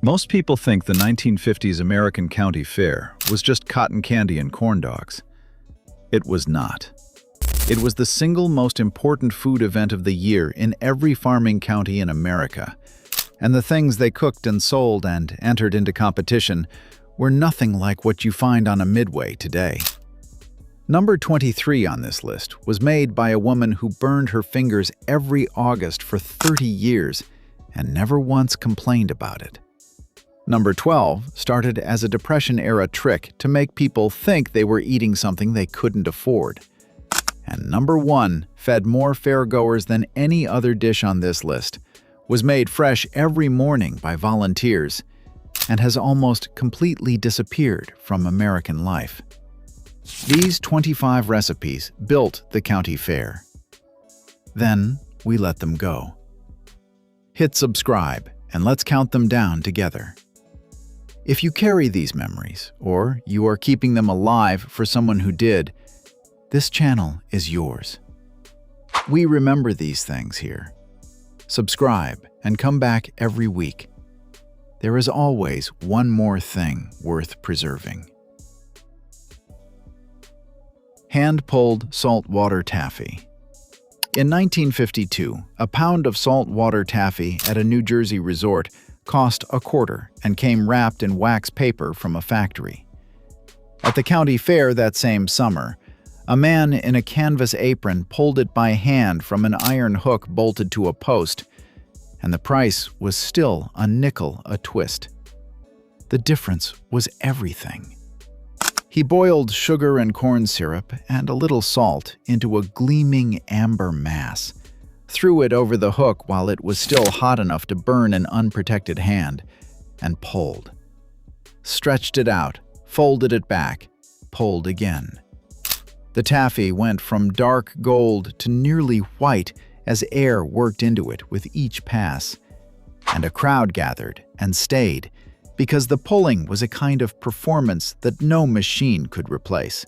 Most people think the 1950s American County Fair was just cotton candy and corn dogs. It was not. It was the single most important food event of the year in every farming county in America, and the things they cooked and sold and entered into competition were nothing like what you find on a Midway today. Number 23 on this list was made by a woman who burned her fingers every August for 30 years and never once complained about it. Number 12 started as a Depression-era trick to make people think they were eating something they couldn't afford. And number 1 fed more fairgoers than any other dish on this list, was made fresh every morning by volunteers, and has almost completely disappeared from American life. These 25 recipes built the county fair. Then we let them go. Hit subscribe and let's count them down together. If you carry these memories, or you are keeping them alive for someone who did, this channel is yours. We remember these things here. Subscribe and come back every week. There is always one more thing worth preserving. Hand-pulled saltwater taffy. In 1952, a pound of saltwater taffy at a New Jersey resort cost $0.25 and came wrapped in wax paper from a factory. At the county fair that same summer, a man in a canvas apron pulled it by hand from an iron hook bolted to a post, and the price was still a nickel a twist. The difference was everything. He boiled sugar and corn syrup and a little salt into a gleaming amber mass, threw it over the hook while it was still hot enough to burn an unprotected hand, and pulled. Stretched it out, folded it back, pulled again. The taffy went from dark gold to nearly white as air worked into it with each pass, and a crowd gathered and stayed because the pulling was a kind of performance that no machine could replace.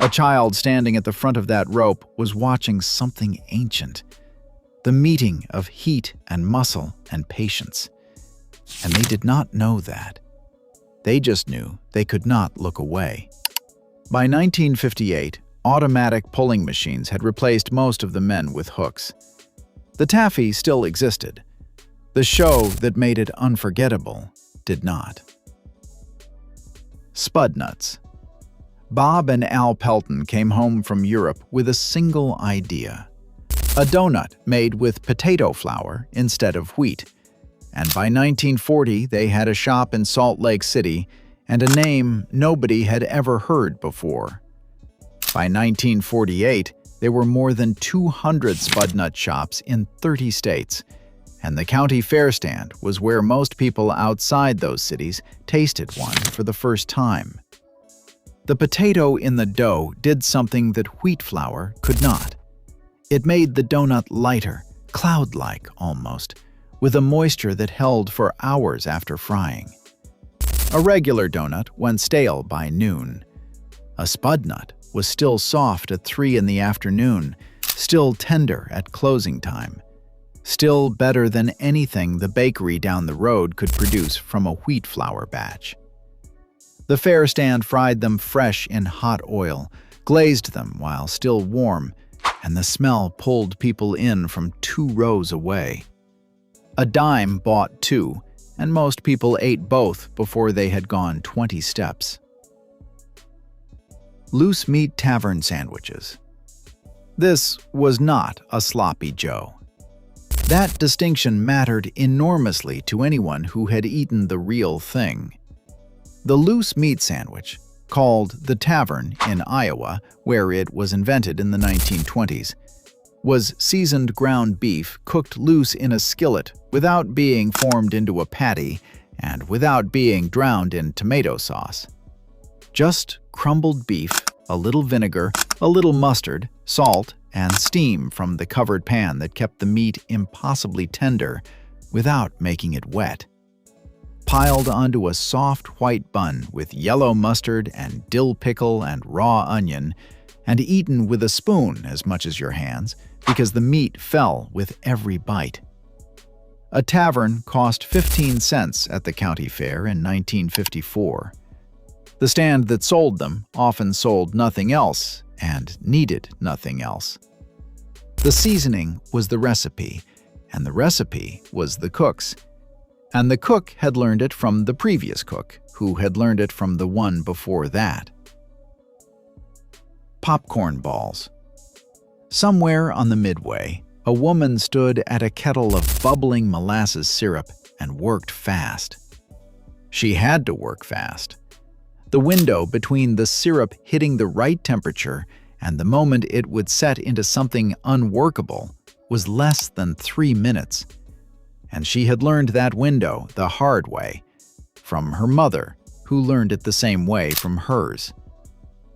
A child standing at the front of that rope was watching something ancient, the meeting of heat and muscle and patience. And they did not know that. They just knew they could not look away. By 1958, automatic pulling machines had replaced most of the men with hooks. The taffy still existed. The show that made it unforgettable did not. Spud nuts. Bob and Al Pelton came home from Europe with a single idea: a donut made with potato flour instead of wheat. And by 1940, they had a shop in Salt Lake City and a name nobody had ever heard before. By 1948, there were more than 200 spud nut shops in 30 states, and the county fair stand was where most people outside those cities tasted one for the first time. The potato in the dough did something that wheat flour could not. It made the donut lighter, cloud-like almost, with a moisture that held for hours after frying. A regular donut went stale by noon. A spud nut was still soft at 3 in the afternoon, still tender at closing time, still better than anything the bakery down the road could produce from a wheat flour batch. The fair stand fried them fresh in hot oil, glazed them while still warm, and the smell pulled people in from 2 rows away. A dime bought 2, and most people ate both before they had gone 20 steps. Loose meat tavern sandwiches. This was not a sloppy Joe. That distinction mattered enormously to anyone who had eaten the real thing. The loose meat sandwich, called the Tavern in Iowa, where it was invented in the 1920s, was seasoned ground beef cooked loose in a skillet without being formed into a patty and without being drowned in tomato sauce. Just crumbled beef, a little vinegar, a little mustard, salt, and steam from the covered pan that kept the meat impossibly tender without making it wet. Piled onto a soft white bun with yellow mustard and dill pickle and raw onion, and eaten with a spoon as much as your hands, because the meat fell with every bite. A tavern cost 15 cents at the county fair in 1954. The stand that sold them often sold nothing else and needed nothing else. The seasoning was the recipe, and the recipe was the cook's. And the cook had learned it from the previous cook, who had learned it from the one before that. Popcorn balls. Somewhere on the midway, a woman stood at a kettle of bubbling molasses syrup and worked fast. She had to work fast. The window between the syrup hitting the right temperature and the moment it would set into something unworkable was less than 3 minutes. And she had learned that window the hard way, from her mother, who learned it the same way from hers.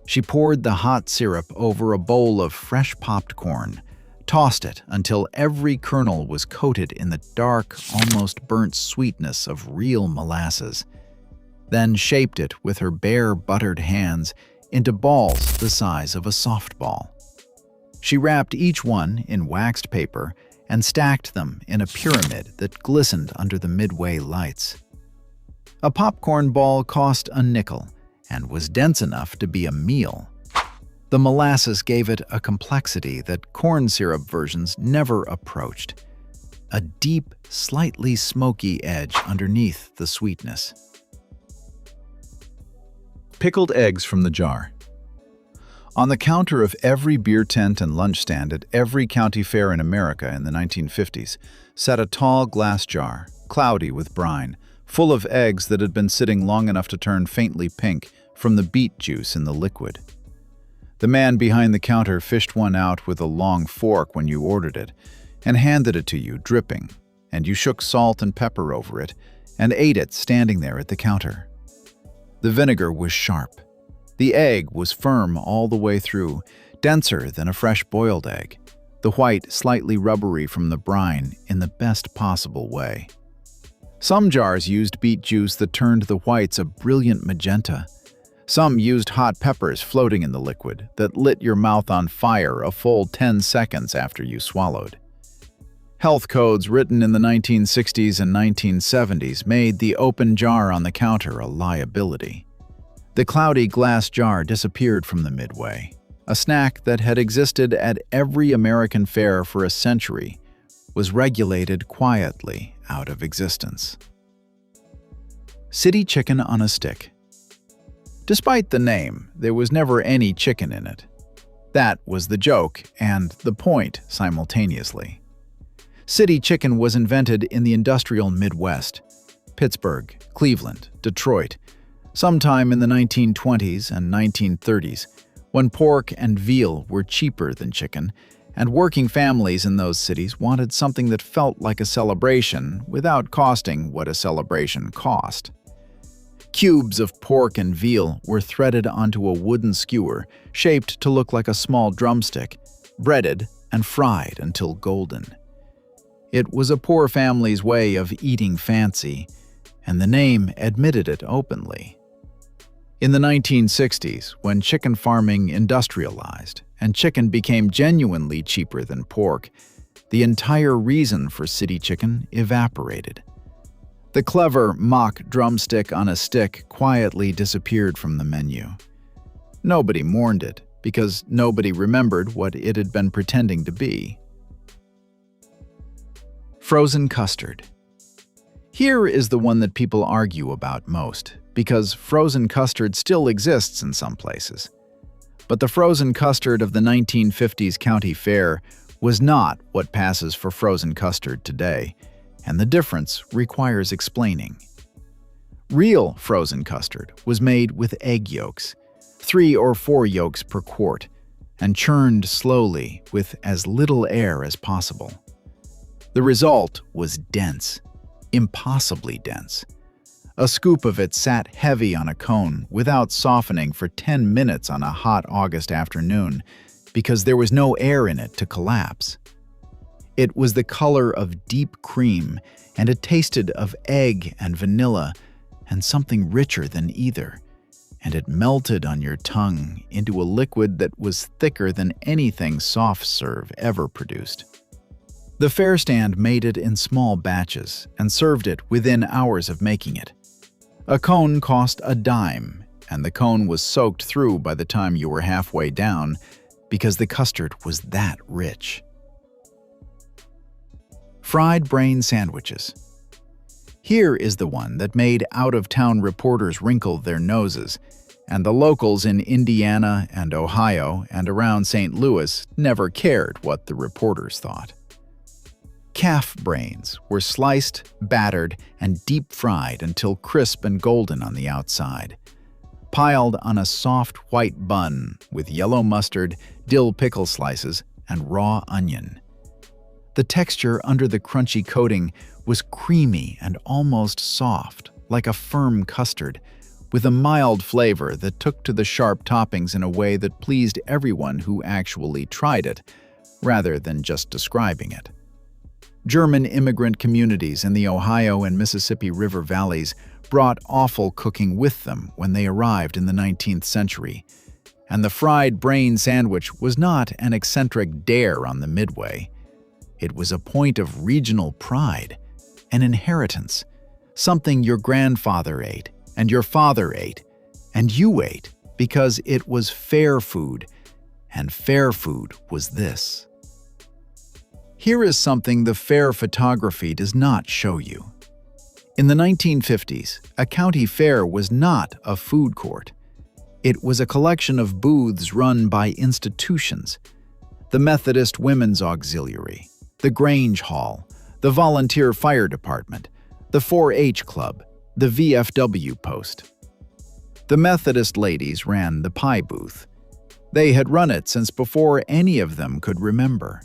She poured the hot syrup over a bowl of fresh popped corn, tossed it until every kernel was coated in the dark, almost burnt sweetness of real molasses, then shaped it with her bare, buttered hands into balls the size of a softball. She wrapped each one in waxed paper and stacked them in a pyramid that glistened under the midway lights. A popcorn ball cost a nickel and was dense enough to be a meal. The molasses gave it a complexity that corn syrup versions never approached, a deep, slightly smoky edge underneath the sweetness. Pickled eggs from the jar. On the counter of every beer tent and lunch stand at every county fair in America in the 1950s sat a tall glass jar, cloudy with brine, full of eggs that had been sitting long enough to turn faintly pink from the beet juice in the liquid. The man behind the counter fished one out with a long fork when you ordered it and handed it to you dripping, and you shook salt and pepper over it and ate it standing there at the counter. The vinegar was sharp. The egg was firm all the way through, denser than a fresh boiled egg, the white slightly rubbery from the brine in the best possible way. Some jars used beet juice that turned the whites a brilliant magenta. Some used hot peppers floating in the liquid that lit your mouth on fire a full 10 seconds after you swallowed. Health codes written in the 1960s and 1970s made the open jar on the counter a liability. The cloudy glass jar disappeared from the midway. A snack that had existed at every American fair for a century was regulated quietly out of existence. City chicken on a stick. Despite the name, there was never any chicken in it. That was the joke and the point simultaneously. City chicken was invented in the industrial Midwest, Pittsburgh, Cleveland, Detroit, sometime in the 1920s and 1930s, when pork and veal were cheaper than chicken, and working families in those cities wanted something that felt like a celebration without costing what a celebration cost. Cubes of pork and veal were threaded onto a wooden skewer shaped to look like a small drumstick, breaded and fried until golden. It was a poor family's way of eating fancy, and the name admitted it openly. In the 1960s, when chicken farming industrialized and chicken became genuinely cheaper than pork, the entire reason for city chicken evaporated. The clever mock drumstick on a stick quietly disappeared from the menu. Nobody mourned it because nobody remembered what it had been pretending to be. Frozen custard. Here is the one that people argue about most, because frozen custard still exists in some places. But the frozen custard of the 1950s county fair was not what passes for frozen custard today, and the difference requires explaining. Real frozen custard was made with egg yolks, 3 or 4 yolks per quart, and churned slowly with as little air as possible. The result was dense, impossibly dense. A scoop of it sat heavy on a cone without softening for 10 minutes on a hot August afternoon because there was no air in it to collapse. It was the color of deep cream, and it tasted of egg and vanilla and something richer than either, and it melted on your tongue into a liquid that was thicker than anything soft serve ever produced. The fair stand made it in small batches and served it within hours of making it. A cone cost a dime, and the cone was soaked through by the time you were halfway down because the custard was that rich. Fried brain sandwiches. Here is the one that made out-of-town reporters wrinkle their noses, and the locals in Indiana and Ohio and around St. Louis never cared what the reporters thought. Calf brains were sliced, battered, and deep-fried until crisp and golden on the outside, piled on a soft white bun with yellow mustard, dill pickle slices, and raw onion. The texture under the crunchy coating was creamy and almost soft, like a firm custard, with a mild flavor that took to the sharp toppings in a way that pleased everyone who actually tried it, rather than just describing it. German immigrant communities in the Ohio and Mississippi River valleys brought offal cooking with them when they arrived in the 19th century, and the fried brain sandwich was not an eccentric dare on the Midway. It was a point of regional pride, an inheritance, something your grandfather ate, and your father ate, and you ate because it was fair food, and fair food was this. Here is something the fair photography does not show you. In the 1950s, a county fair was not a food court. It was a collection of booths run by institutions: the Methodist Women's Auxiliary, the Grange Hall, the Volunteer Fire Department, the 4-H Club, the VFW Post. The Methodist ladies ran the pie booth. They had run it since before any of them could remember.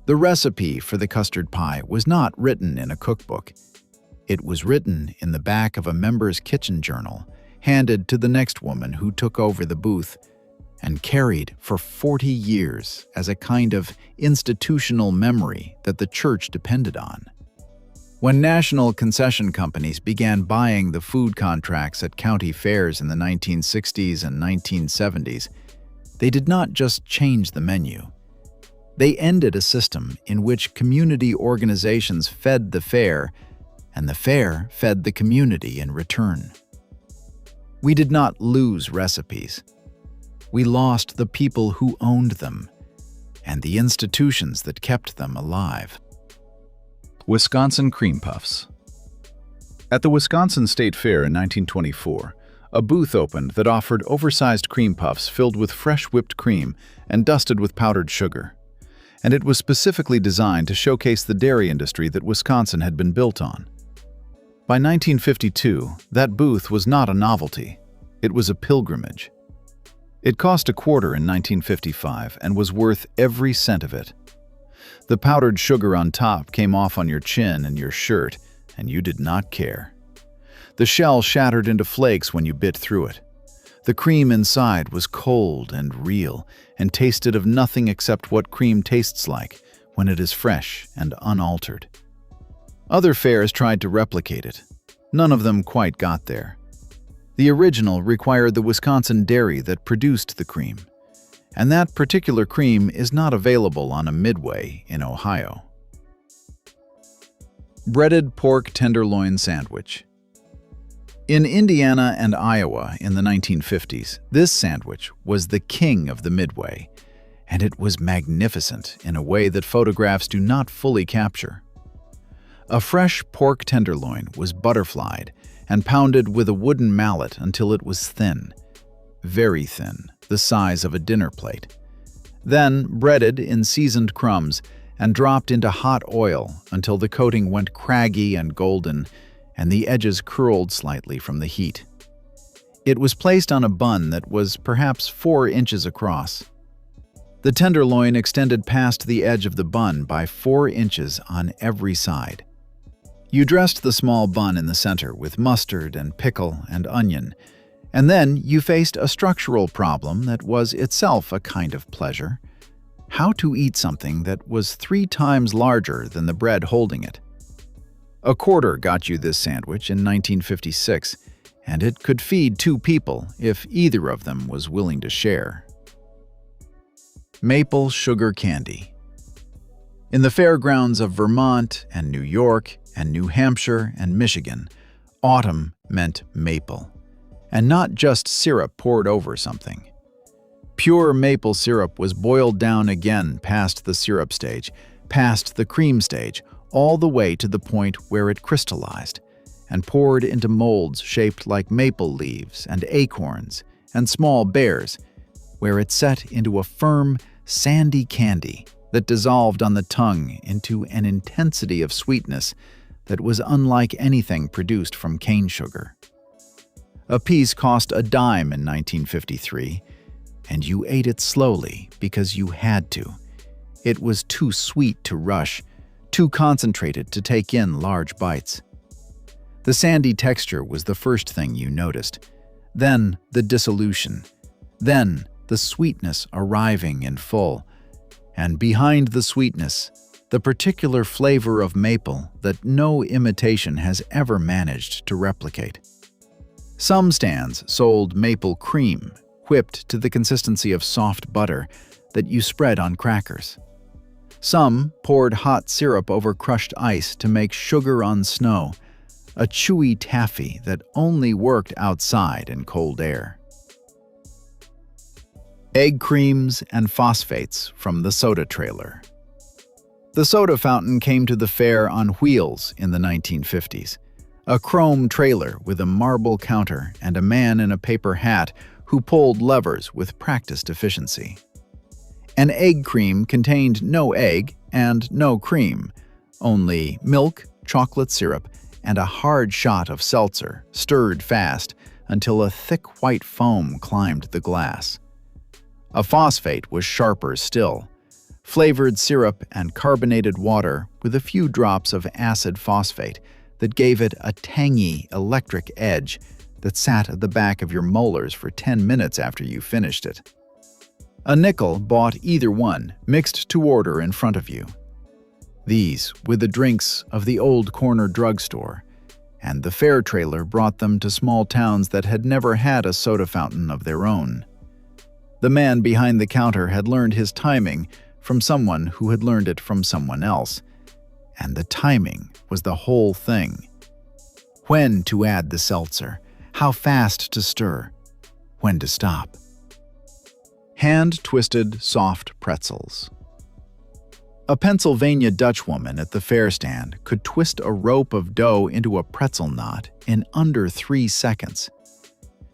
The recipe for the custard pie was not written in a cookbook. It was written in the back of a member's kitchen journal, handed to the next woman who took over the booth, and carried for 40 years as a kind of institutional memory that the church depended on. When national concession companies began buying the food contracts at county fairs in the 1960s and 1970s, they did not just change the menu. They ended a system in which community organizations fed the fair, and the fair fed the community in return. We did not lose recipes. We lost the people who owned them, and the institutions that kept them alive. Wisconsin Cream Puffs. At the Wisconsin State Fair in 1924, a booth opened that offered oversized cream puffs filled with fresh whipped cream and dusted with powdered sugar. And it was specifically designed to showcase the dairy industry that Wisconsin had been built on. By 1952, that booth was not a novelty. It was a pilgrimage. It cost $0.25 in 1955 and was worth every cent of it. The powdered sugar on top came off on your chin and your shirt, and you did not care. The shell shattered into flakes when you bit through it. The cream inside was cold and real and tasted of nothing except what cream tastes like when it is fresh and unaltered. Other fairs tried to replicate it. None of them quite got there. The original required the Wisconsin dairy that produced the cream, and that particular cream is not available on a Midway in Ohio. Breaded pork tenderloin sandwich. In Indiana and Iowa in the 1950s, this sandwich was the king of the Midway, and it was magnificent in a way that photographs do not fully capture. A fresh pork tenderloin was butterflied and pounded with a wooden mallet until it was thin, very thin, the size of a dinner plate. Then breaded in seasoned crumbs and dropped into hot oil until the coating went craggy and golden and the edges curled slightly from the heat. It was placed on a bun that was perhaps 4 inches across. The tenderloin extended past the edge of the bun by 4 inches on every side. You dressed the small bun in the center with mustard and pickle and onion, and then you faced a structural problem that was itself a kind of pleasure: how to eat something that was 3 times larger than the bread holding it. $0.25 got you this sandwich in 1956, and it could feed 2 people if either of them was willing to share. Maple sugar candy. In the fairgrounds of Vermont and New York and New Hampshire and Michigan, autumn meant maple, and not just syrup poured over something. Pure maple syrup was boiled down again past the syrup stage, past the cream stage, all the way to the point where it crystallized, and poured into molds shaped like maple leaves and acorns and small bears, where it set into a firm, sandy candy that dissolved on the tongue into an intensity of sweetness that was unlike anything produced from cane sugar. A piece cost a dime in 1953, and you ate it slowly because you had to. It was too sweet to rush, too concentrated to take in large bites. The sandy texture was the first thing you noticed, then the dissolution, then the sweetness arriving in full, and behind the sweetness, the particular flavor of maple that no imitation has ever managed to replicate. Some stands sold maple cream, whipped to the consistency of soft butter that you spread on crackers. Some poured hot syrup over crushed ice to make sugar on snow, a chewy taffy that only worked outside in cold air. Egg creams and phosphates from the soda trailer. The soda fountain came to the fair on wheels in the 1950s, a chrome trailer with a marble counter and a man in a paper hat who pulled levers with practiced efficiency. An egg cream contained no egg and no cream, only milk, chocolate syrup, and a hard shot of seltzer, stirred fast until a thick white foam climbed the glass. A phosphate was sharper still, flavored syrup and carbonated water with a few drops of acid phosphate that gave it a tangy, electric edge that sat at the back of your molars for 10 minutes after you finished it. A nickel bought either one, mixed to order in front of you. These were the drinks of the old corner drugstore, and the fair trailer brought them to small towns that had never had a soda fountain of their own. The man behind the counter had learned his timing from someone who had learned it from someone else, and the timing was the whole thing. When to add the seltzer, how fast to stir, when to stop. Hand-twisted soft pretzels. A Pennsylvania Dutch woman at the fair stand could twist a rope of dough into a pretzel knot in under 3 seconds.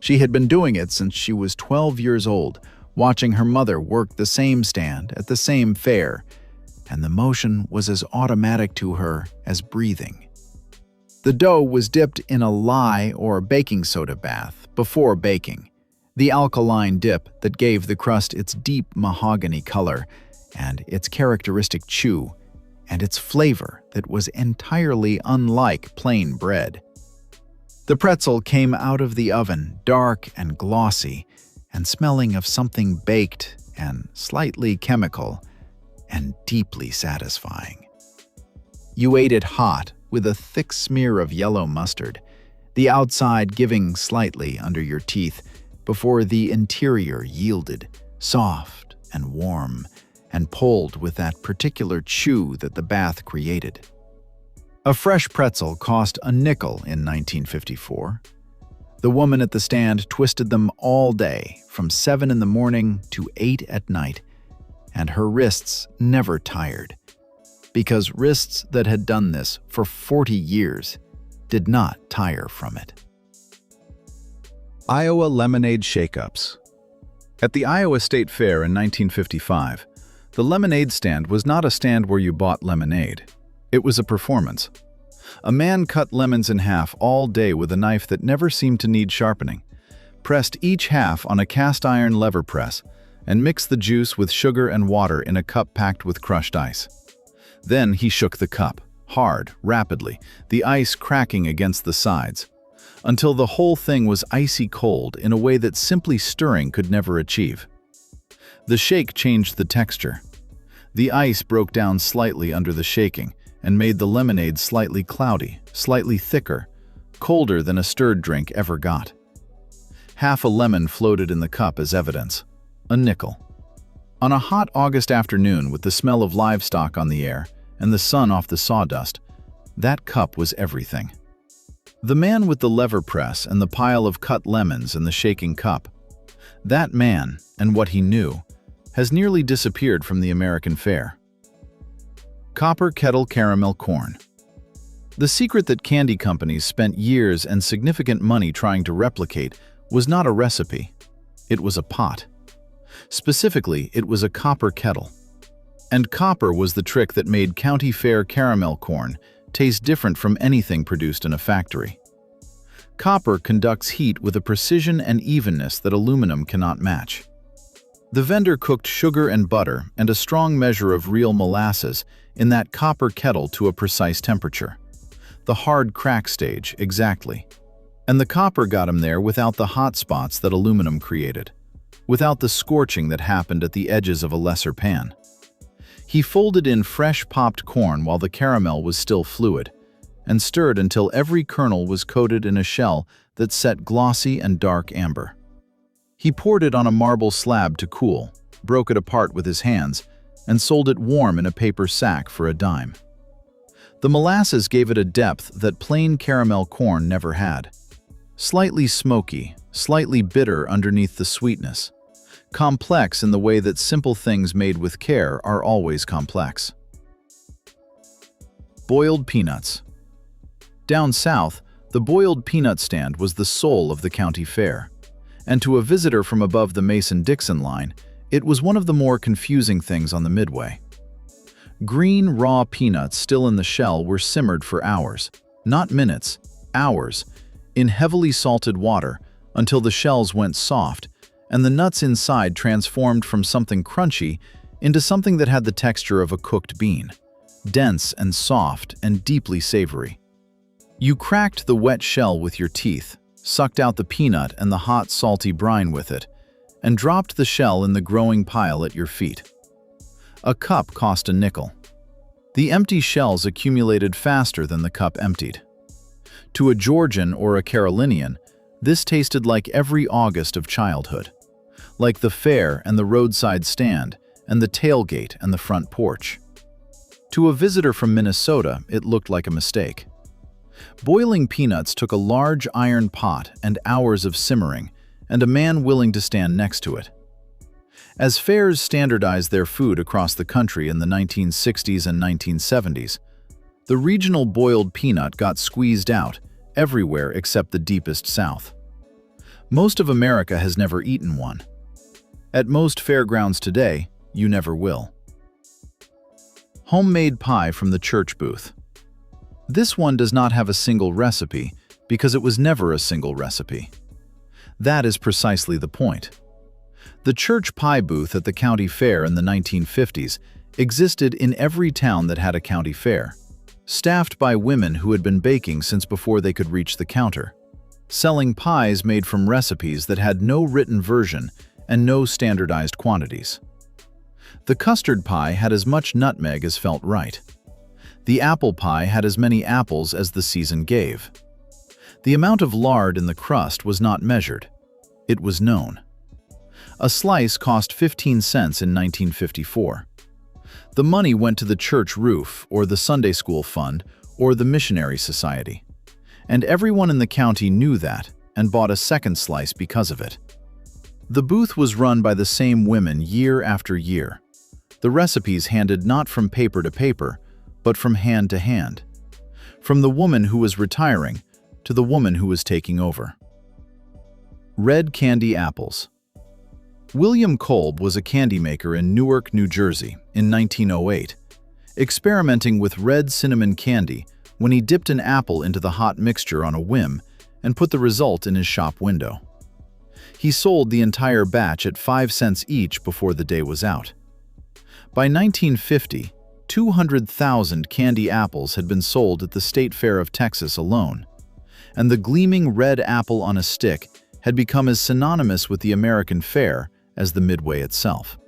She had been doing it since she was 12 years old, watching her mother work the same stand at the same fair, and the motion was as automatic to her as breathing. The dough was dipped in a lye or baking soda bath before baking, the alkaline dip that gave the crust its deep mahogany color and its characteristic chew, and its flavor that was entirely unlike plain bread. The pretzel came out of the oven dark and glossy and smelling of something baked and slightly chemical and deeply satisfying. You ate it hot with a thick smear of yellow mustard, the outside giving slightly under your teeth before the interior yielded, soft and warm, and pulled with that particular chew that the bath created. A fresh pretzel cost a nickel in 1954. The woman at the stand twisted them all day, from 7 in the morning to 8 at night, and her wrists never tired, because wrists that had done this for 40 years did not tire from it. Iowa Lemonade Shake-Ups. At the Iowa State Fair in 1955, the lemonade stand was not a stand where you bought lemonade. It was a performance. A man cut lemons in half all day with a knife that never seemed to need sharpening, pressed each half on a cast-iron lever press, and mixed the juice with sugar and water in a cup packed with crushed ice. Then he shook the cup, hard, rapidly, the ice cracking against the sides, until the whole thing was icy cold in a way that simply stirring could never achieve. The shake changed the texture. The ice broke down slightly under the shaking and made the lemonade slightly cloudy, slightly thicker, colder than a stirred drink ever got. Half a lemon floated in the cup as evidence. A nickel. On a hot August afternoon with the smell of livestock on the air and the sun off the sawdust, that cup was everything. The man with the lever press and the pile of cut lemons and the shaking cup, that man, and what he knew, has nearly disappeared from the American fare. Copper kettle caramel corn. The secret that candy companies spent years and significant money trying to replicate was not a recipe. It was a pot. Specifically, it was a copper kettle. And copper was the trick that made County Fair caramel corn taste different from anything produced in a factory. Copper conducts heat with a precision and evenness that aluminum cannot match. The vendor cooked sugar and butter and a strong measure of real molasses in that copper kettle to a precise temperature. The hard crack stage, exactly. And the copper got him there without the hot spots that aluminum created, without the scorching that happened at the edges of a lesser pan. He folded in fresh popped corn while the caramel was still fluid, and stirred until every kernel was coated in a shell that set glossy and dark amber. He poured it on a marble slab to cool, broke it apart with his hands, and sold it warm in a paper sack for a dime. The molasses gave it a depth that plain caramel corn never had. Slightly smoky, slightly bitter underneath the sweetness. Complex in the way that simple things made with care are always complex. Boiled peanuts. Down south, the boiled peanut stand was the soul of the county fair. And to a visitor from above the Mason-Dixon line, it was one of the more confusing things on the Midway. Green, raw peanuts still in the shell were simmered for hours, not minutes, hours, in heavily salted water until the shells went soft and the nuts inside transformed from something crunchy into something that had the texture of a cooked bean, dense and soft and deeply savory. You cracked the wet shell with your teeth, sucked out the peanut and the hot, salty brine with it, and dropped the shell in the growing pile at your feet. A cup cost a nickel. The empty shells accumulated faster than the cup emptied. To a Georgian or a Carolinian, this tasted like every August of childhood, like the fair and the roadside stand and the tailgate and the front porch. To a visitor from Minnesota, it looked like a mistake. Boiling peanuts took a large iron pot and hours of simmering, and a man willing to stand next to it. As fairs standardized their food across the country in the 1960s and 1970s, the regional boiled peanut got squeezed out everywhere except the deepest South. Most of America has never eaten one. At most fairgrounds today, you never will. Homemade pie from the church booth. This one does not have a single recipe because it was never a single recipe. That is precisely the point. The church pie booth at the county fair in the 1950s existed in every town that had a county fair, staffed by women who had been baking since before they could reach the counter, selling pies made from recipes that had no written version and no standardized quantities. The custard pie had as much nutmeg as felt right. The apple pie had as many apples as the season gave. The amount of lard in the crust was not measured. It was known. A slice cost 15 cents in 1954. The money went to the church roof, or the Sunday school fund, or the missionary society. And everyone in the county knew that and bought a second slice because of it. The booth was run by the same women year after year. The recipes handed not from paper to paper, but from hand to hand. From the woman who was retiring to the woman who was taking over. Red candy apples. William Kolb was a candy maker in Newark, New Jersey in 1908, experimenting with red cinnamon candy when he dipped an apple into the hot mixture on a whim and put the result in his shop window. He sold the entire batch at 5 cents each before the day was out. By 1950, 200,000 candy apples had been sold at the State Fair of Texas alone, and the gleaming red apple on a stick had become as synonymous with the American fair as the Midway itself.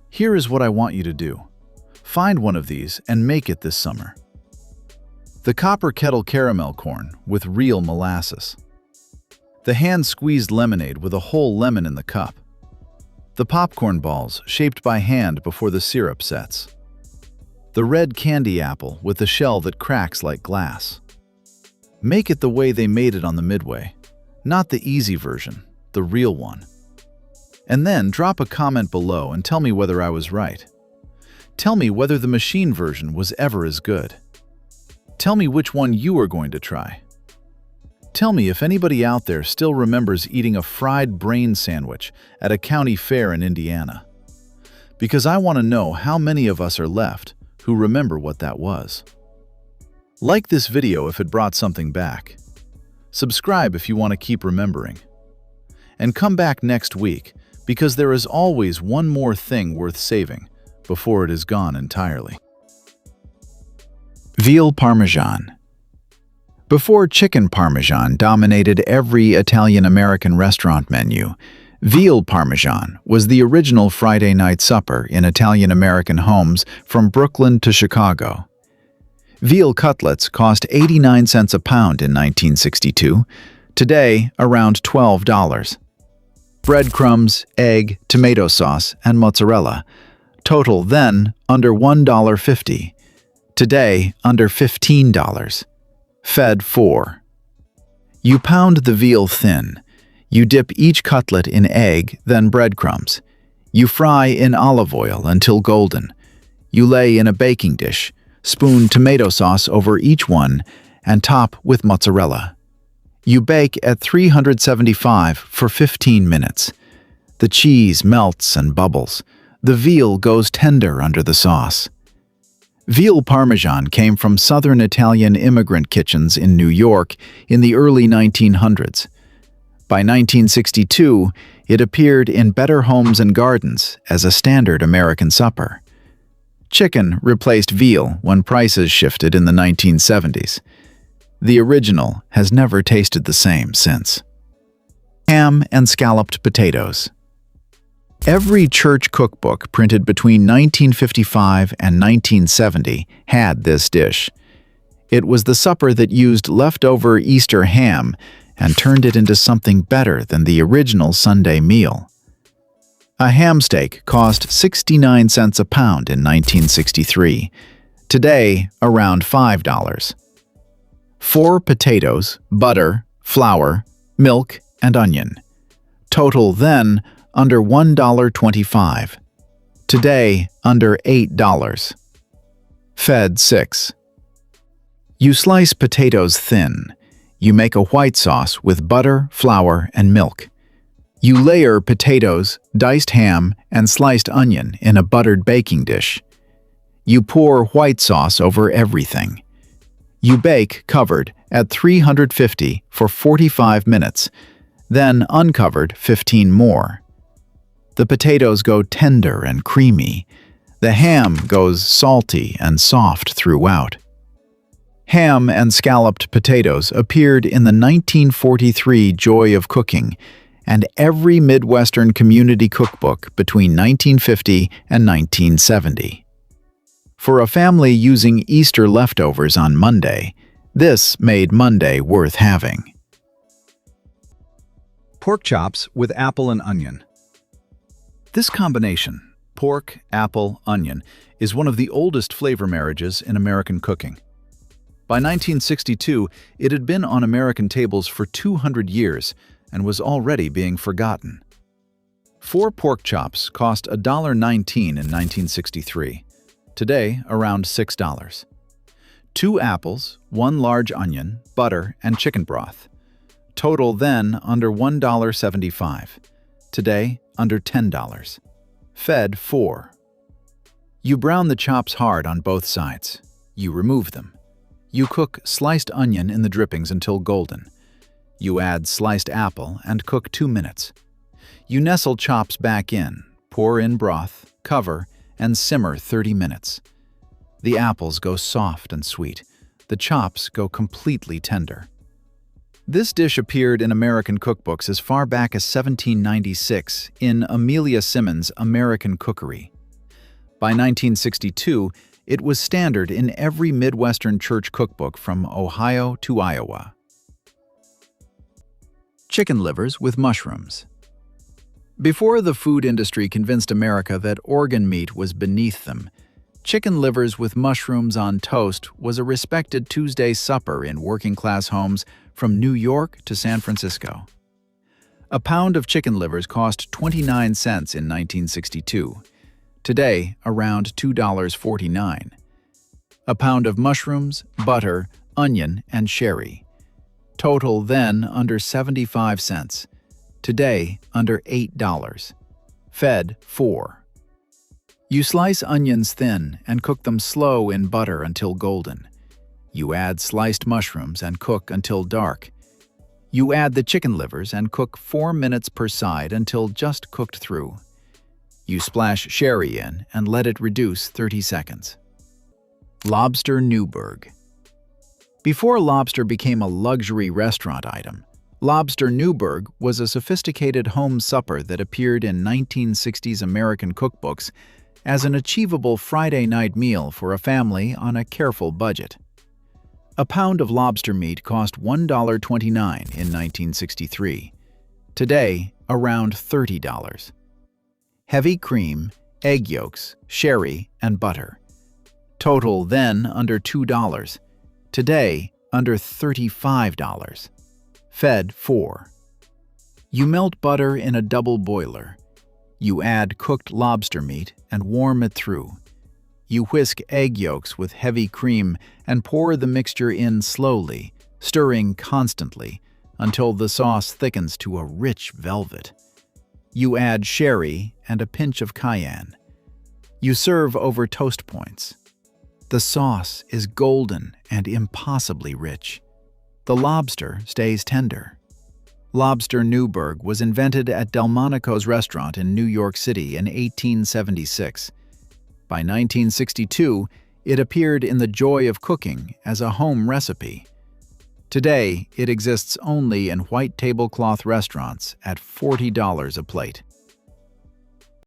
Here is what I want you to do. Find one of these and make it this summer. The copper kettle caramel corn with real molasses. The hand-squeezed lemonade with a whole lemon in the cup. The popcorn balls shaped by hand before the syrup sets. The red candy apple with the shell that cracks like glass. Make it the way they made it on the Midway, not the easy version, the real one. And then drop a comment below and tell me whether I was right. Tell me whether the machine version was ever as good. Tell me which one you are going to try. Tell me if anybody out there still remembers eating a fried brain sandwich at a county fair in Indiana. Because I want to know how many of us are left who remember what that was. Like this video if it brought something back. Subscribe if you want to keep remembering. And come back next week because there is always one more thing worth saving before it is gone entirely. Veal Parmesan. Before chicken Parmesan dominated every Italian-American restaurant menu, veal Parmesan was the original Friday night supper in Italian-American homes from Brooklyn to Chicago. Veal cutlets cost 89 cents a pound in 1962, today around $12. Breadcrumbs, egg, tomato sauce, and mozzarella. Total then under $1.50. Today under $15. Fed 4. You pound the veal thin. You dip each cutlet in egg, then breadcrumbs. You fry in olive oil until golden. You lay in a baking dish, spoon tomato sauce over each one, and top with mozzarella. You bake at 375 for 15 minutes. The cheese melts and bubbles. The veal goes tender under the sauce. Veal Parmesan came from Southern Italian immigrant kitchens in New York in the early 1900s. By 1962, it appeared in better homes and gardens as a standard American supper. Chicken replaced veal when prices shifted in the 1970s. The original has never tasted the same since. Ham and scalloped potatoes. Every church cookbook printed between 1955 and 1970 had this dish. It was the supper that used leftover Easter ham and turned it into something better than the original Sunday meal. A ham steak cost 69 cents a pound in 1963. Today, around $5. 4 potatoes, butter, flour, milk, and onion. Total then under $1.25. Today, under $8. Fed 6. You slice potatoes thin. You make a white sauce with butter, flour, and milk. You layer potatoes, diced ham, and sliced onion in a buttered baking dish. You pour white sauce over everything. You bake covered at 350 for 45 minutes, then uncovered 15 more. The potatoes go tender and creamy. The ham goes salty and soft throughout. Ham and scalloped potatoes appeared in the 1943 Joy of Cooking and every Midwestern community cookbook between 1950 and 1970. For a family using Easter leftovers on Monday, this made Monday worth having. Pork chops with apple and onion. This combination, pork, apple, onion, is one of the oldest flavor marriages in American cooking. By 1962, it had been on American tables for 200 years and was already being forgotten. 4 pork chops cost $1.19 in 1963. Today, around $6. 2 apples, 1 large onion, butter, and chicken broth. Total then under $1.75. Today, under $10. Fed 4. You brown the chops hard on both sides. You remove them. You cook sliced onion in the drippings until golden. You add sliced apple and cook 2 minutes. You nestle chops back in, pour in broth, cover, and simmer 30 minutes. The apples go soft and sweet. The chops go completely tender. This dish appeared in American cookbooks as far back as 1796 in Amelia Simmons' American Cookery. By 1962, it was standard in every Midwestern church cookbook from Ohio to Iowa. Chicken livers with mushrooms. Before the food industry convinced America that organ meat was beneath them, chicken livers with mushrooms on toast was a respected Tuesday supper in working-class homes from New York to San Francisco. A pound of chicken livers cost 29 cents in 1962. Today, around $2.49. A pound of mushrooms, butter, onion, and sherry. Total then under 75 cents. Today, under $8. Fed 4. You slice onions thin and cook them slow in butter until golden. You add sliced mushrooms and cook until dark. You add the chicken livers and cook 4 minutes per side until just cooked through. You splash sherry in and let it reduce 30 seconds. Lobster Newburg. Before lobster became a luxury restaurant item, lobster Newburg was a sophisticated home supper that appeared in 1960s American cookbooks as an achievable Friday night meal for a family on a careful budget. A pound of lobster meat cost $1.29 in 1963. Today, around $30. Heavy cream, egg yolks, sherry, and butter. Total then under $2. Today, under $35. Fed 4. You melt butter in a double boiler. You add cooked lobster meat and warm it through. You whisk egg yolks with heavy cream and pour the mixture in slowly, stirring constantly until the sauce thickens to a rich velvet. You add sherry and a pinch of cayenne. You serve over toast points. The sauce is golden and impossibly rich. The lobster stays tender. Lobster Newburg was invented at Delmonico's restaurant in New York City in 1876. By 1962, it appeared in The Joy of Cooking as a home recipe. Today, it exists only in white tablecloth restaurants at $40 a plate.